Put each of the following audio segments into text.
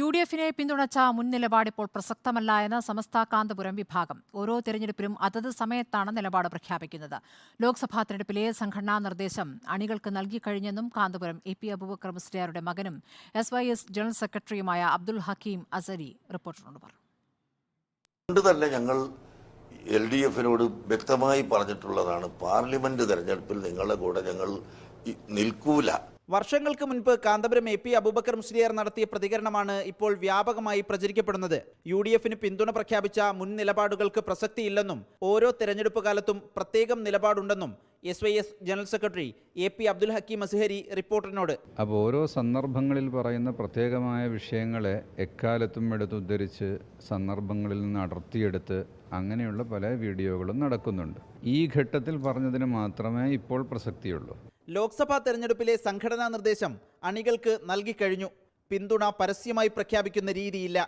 UDF-നെ പിന്തുണച്ച മുൻ നിലപാട് ഇപ്പോൾ പ്രസക്തമല്ല എന്ന് സമസ്ത കാന്തപുരം വിഭാഗം. ഓരോ തെരഞ്ഞെടുപ്പിലും അതത് സമയത്താണ് നിലപാട് പ്രഖ്യാപിക്കുന്നത്. ലോക്സഭാ തെരഞ്ഞെടുപ്പിലെ സംഘടനാ നിർദ്ദേശം അണികൾക്ക് നൽകിക്കഴിഞ്ഞെന്നും കാന്തപുരം AP അബൂബക്കർ മുസ്ലിയാരുടെ മകനും SYS ജനറൽ സെക്രട്ടറിയുമായ അബ്ദുൽ ഹക്കീം അസരി റിപ്പോർട്ടറിനോട് പറഞ്ഞു. തന്നെ ഞങ്ങൾ LDF-നോട് വ്യക്തമായി പറഞ്ഞിട്ടുള്ളതാണ്, പാർലമെന്റ് തെരഞ്ഞെടുപ്പിൽ നിങ്ങളുടെ കൂടെ ഞങ്ങൾ നിൽക്കൂല. വർഷങ്ങൾക്ക് മുൻപ് കാന്തപുരം AP അബൂബക്കർ മുസ്ലിയാർ നടത്തിയ പ്രതികരണമാണ് ഇപ്പോൾ വ്യാപകമായി പ്രചരിക്കപ്പെടുന്നത്. UDF-ന് പിന്തുണ പ്രഖ്യാപിച്ച മുൻ നിലപാടുകൾക്ക് പ്രസക്തിയില്ലെന്നും ഓരോ തെരഞ്ഞെടുപ്പ് കാലത്തും പ്രത്യേകം നിലപാടുണ്ടെന്നും SYS general secretary AP Abdul Hakeem Azhari റിപ്പോർട്ടറിനോട്. അപ്പോൾ ഓരോ സന്ദർഭങ്ങളിൽ പറയുന്ന പ്രത്യേകമായ വിഷയങ്ങളെ എക്കാലത്തും എടുത്തുദ്ധരിച്ച് സന്ദർഭങ്ങളിൽ നിന്ന് അടർത്തിയെടുത്ത് അങ്ങനെയുള്ള പല വീഡിയോകളും നടക്കുന്നുണ്ട്. ഈ ഘട്ടത്തിൽ പറഞ്ഞതിന് മാത്രമേ ഇപ്പോൾ പ്രസക്തിയുള്ളൂ. ലോക്സഭാ തെരഞ്ഞെടുപ്പിലെ സംഘടനാ നിർദ്ദേശം അണികൾക്ക് നൽകിക്കഴിഞ്ഞു. പിന്തുണ പരസ്യമായി പ്രഖ്യാപിക്കുന്ന രീതിയില്ല.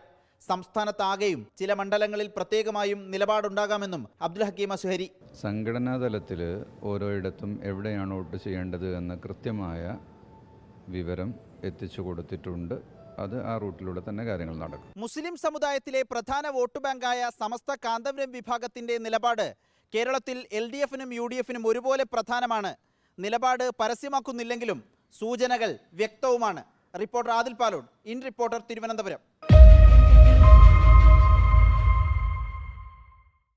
സംസ്ഥാനത്താകെയും ചില മണ്ഡലങ്ങളിൽ പ്രത്യേകമായും നിലപാടുണ്ടാകാമെന്നും അബ്ദുൽ ഹക്കീം അസ്ഹരി. സംഘടനാ തലത്തിൽ ഓരോയിടത്തും എവിടെയാണ് വോട്ട് ചെയ്യേണ്ടത് എന്ന കൃത്യമായ വിവരം എത്തിച്ചു കൊടുത്തിട്ടുണ്ട്. അത് ആ റൂട്ടിലൂടെ തന്നെ കാര്യങ്ങൾ നടക്കും. മുസ്ലിം സമുദായത്തിലെ പ്രധാന വോട്ട് ബാങ്കായ സമസ്ത കാന്തപുരം വിഭാഗത്തിന്റെ നിലപാട് കേരളത്തിൽ LDF-നും UDF-നും ഒരുപോലെ പ്രധാനമാണ്. നിലപാട് പരസ്യമാക്കുന്നില്ലെങ്കിലും സൂചനകൾ വ്യക്തവുമാണ്. Reporter Adil Palode, in reporter, Thiruvananthapuram.